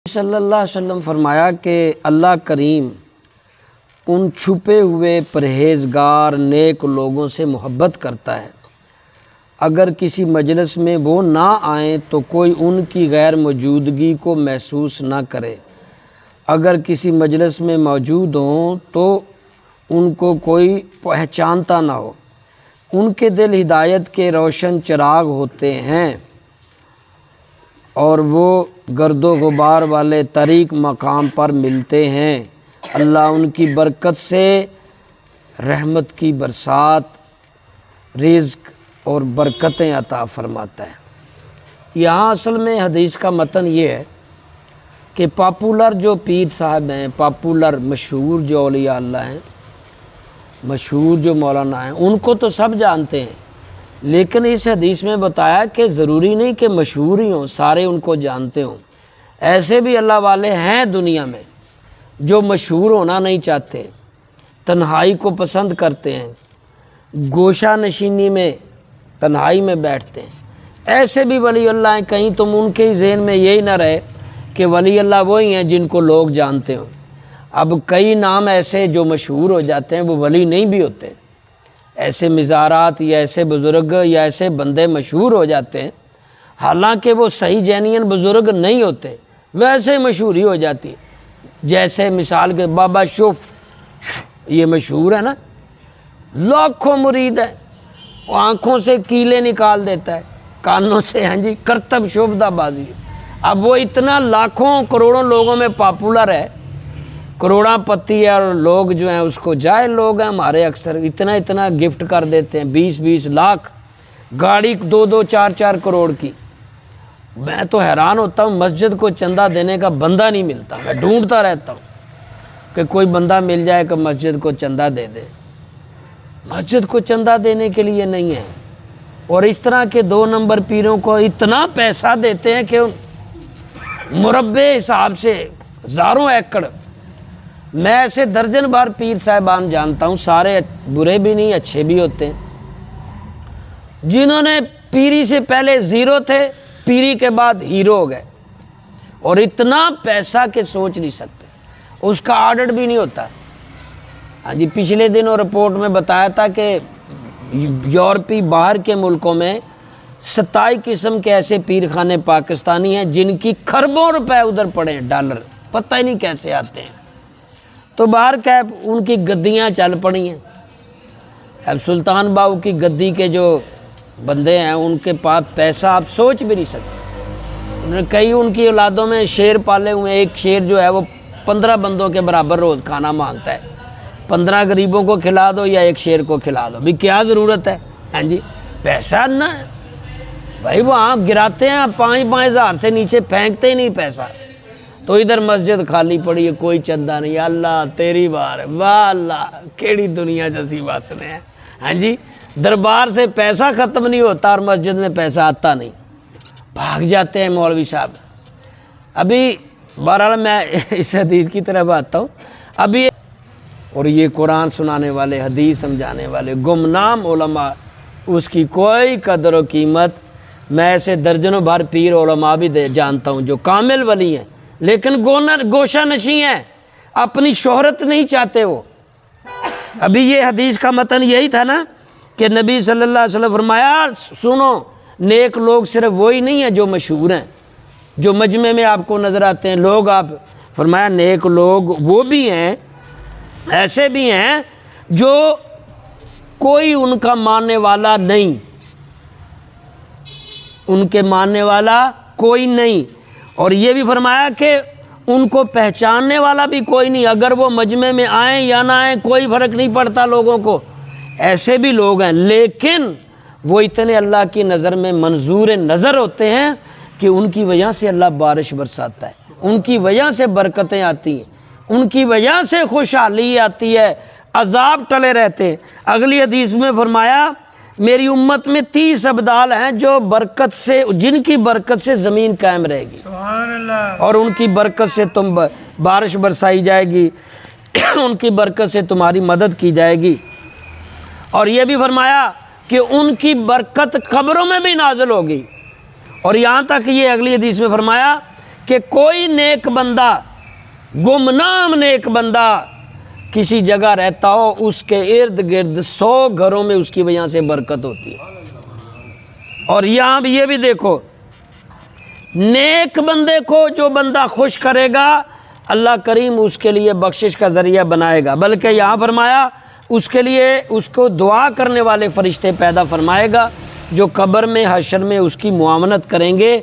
صلی اللہ علیہ وسلم فرمایا کہ اللہ کریم ان چھپے ہوئے پرہیزگار نیک لوگوں سے محبت کرتا ہے۔ اگر کسی مجلس میں وہ نہ آئیں تو کوئی ان کی غیر موجودگی کو محسوس نہ کرے، اگر کسی مجلس میں موجود ہوں تو ان کو کوئی پہچانتا نہ ہو۔ ان کے دل ہدایت کے روشن چراغ ہوتے ہیں اور وہ گرد و غبار والے طریق مقام پر ملتے ہیں۔ اللہ ان کی برکت سے رحمت کی برسات، رزق اور برکتیں عطا فرماتا ہے۔ یہاں اصل میں حدیث کا متن یہ ہے کہ پاپولر جو پیر صاحب ہیں، پاپولر مشہور جو اولیاء اللہ ہیں، مشہور جو مولانا ہیں، ان کو تو سب جانتے ہیں، لیکن اس حدیث میں بتایا کہ ضروری نہیں کہ مشہور ہی ہوں، سارے ان کو جانتے ہوں۔ ایسے بھی اللہ والے ہیں دنیا میں جو مشہور ہونا نہیں چاہتے، تنہائی کو پسند کرتے ہیں، گوشہ نشینی میں تنہائی میں بیٹھتے ہیں۔ ایسے بھی ولی اللہ ہیں، کہیں تم ان کے ذہن میں یہی نہ رہے کہ ولی اللہ وہی ہیں جن کو لوگ جانتے ہوں۔ اب کئی نام ایسے جو مشہور ہو جاتے ہیں وہ ولی نہیں بھی ہوتے، ایسے مزارات یا ایسے بزرگ یا ایسے بندے مشہور ہو جاتے ہیں، حالانکہ وہ صحیح جینین بزرگ نہیں ہوتے، ویسے ہی مشہوری ہو جاتی ہے۔ جیسے مثال کے بابا شوف، یہ مشہور ہے نا، لاکھوں مرید ہے، وہ آنکھوں سے کیلے نکال دیتا ہے، کانوں سے کرتب شوبدہ بازی۔ اب وہ اتنا لاکھوں کروڑوں لوگوں میں پاپولر ہے، کروڑاں پتی ہے، اور لوگ جو ہیں اس کو جاہل لوگ ہیں ہمارے، اکثر اتنا گفٹ کر دیتے ہیں، 20 لاکھ، گاڑی 2 4 کروڑ کی۔ میں تو حیران ہوتا ہوں، مسجد کو چندہ دینے کا بندہ نہیں ملتا، میں ڈھونڈتا رہتا ہوں کہ کوئی بندہ مل جائے کہ مسجد کو چندہ دے دے۔ مسجد کو چندہ دینے کے لیے نہیں ہے، اور اس طرح کے 2 نمبر پیروں کو اتنا پیسہ دیتے ہیں کہ مربع حساب سے ہزاروں ایکڑ۔ میں ایسے درجن بار پیر صاحبان جانتا ہوں، سارے برے بھی نہیں، اچھے بھی ہوتے ہیں، جنہوں نے پیری سے پہلے زیرو تھے، پیری کے بعد ہیرو ہو گئے، اور اتنا پیسہ کہ سوچ نہیں سکتے، اس کا آڈٹ بھی نہیں ہوتا۔ پچھلے دنوں رپورٹ میں بتایا تھا کہ یورپی باہر کے ملکوں میں 27 قسم کے ایسے پیر خانے پاکستانی ہیں جن کی کھربوں روپے ادھر پڑے ہیں، ڈالر، پتہ ہی نہیں کیسے آتے ہیں۔ تو باہر کیپ ان کی گدیاں چل پڑی ہیں۔ اب سلطان باؤ کی گدی کے جو بندے ہیں ان کے پاس پیسہ آپ سوچ بھی نہیں سکتے۔ کئی ان کی اولادوں میں شیر پالے ہوئے، ایک شیر جو ہے وہ 15 بندوں کے برابر روز کھانا مانگتا ہے، 15 غریبوں کو کھلا دو یا ایک شیر کو کھلا دو، بھی کیا ضرورت ہے؟ پیسہ نہ ہے بھائی، وہاں گراتے ہیں 5 ہزار سے نیچے پھینکتے ہی نہیں پیسہ، تو ادھر مسجد خالی پڑی ہے، کوئی چندہ نہیں۔ اللہ تیری بار ہے، واہ اللہ، کیڑی دنیا جیسی واسنے ہیں۔ دربار سے پیسہ ختم نہیں ہوتا اور مسجد میں پیسہ آتا نہیں، بھاگ جاتے ہیں مولوی صاحب۔ ابھی بہرحال میں اس حدیث کی طرف آتا ہوں ابھی، اور یہ قرآن سنانے والے، حدیث سمجھانے والے گمنام علماء، اس کی کوئی قدر و قیمت۔ میں ایسے درجنوں بھر پیر علماء بھی جانتا ہوں جو کامل ولی ہیں، لیکن گوشہ نشیں ہیں، اپنی شہرت نہیں چاہتے وہ۔ ابھی یہ حدیث کا متن یہی تھا نا کہ نبی صلی اللہ علیہ وسلم فرمایا، سنو، نیک لوگ صرف وہی نہیں ہیں جو مشہور ہیں، جو مجمع میں آپ کو نظر آتے ہیں لوگ، آپ فرمایا نیک لوگ وہ بھی ہیں، ایسے بھی ہیں جو کوئی ان کا ماننے والا نہیں، ان کے ماننے والا کوئی نہیں، اور یہ بھی فرمایا کہ ان کو پہچاننے والا بھی کوئی نہیں، اگر وہ مجمع میں آئیں یا نہ آئیں کوئی فرق نہیں پڑتا لوگوں کو۔ ایسے بھی لوگ ہیں، لیکن وہ اتنے اللہ کی نظر میں منظور نظر ہوتے ہیں کہ ان کی وجہ سے اللہ بارش برساتا ہے، ان کی وجہ سے برکتیں آتی ہیں، ان کی وجہ سے خوشحالی آتی ہے، عذاب ٹلے رہتے ہیں۔ اگلی حدیث میں فرمایا، میری امت میں 30 ابدال ہیں جو برکت سے، جن کی برکت سے زمین قائم رہے گی، سبحان اللہ، اور ان کی برکت سے تم بارش برسائی جائے گی، ان کی برکت سے تمہاری مدد کی جائے گی۔ اور یہ بھی فرمایا کہ ان کی برکت قبروں میں بھی نازل ہوگی، اور یہاں تک یہ اگلی حدیث میں فرمایا کہ کوئی نیک بندہ، گمنام نیک بندہ کسی جگہ رہتا ہو، اس کے ارد گرد 100 گھروں میں اس کی وجہ سے برکت ہوتی ہے۔ اور یہاں بھی یہ بھی دیکھو، نیک بندے کو جو بندہ خوش کرے گا اللہ کریم اس کے لیے بخشش کا ذریعہ بنائے گا، بلکہ یہاں فرمایا اس کے لیے اس کو دعا کرنے والے فرشتے پیدا فرمائے گا جو قبر میں حشر میں اس کی معاونت کریں گے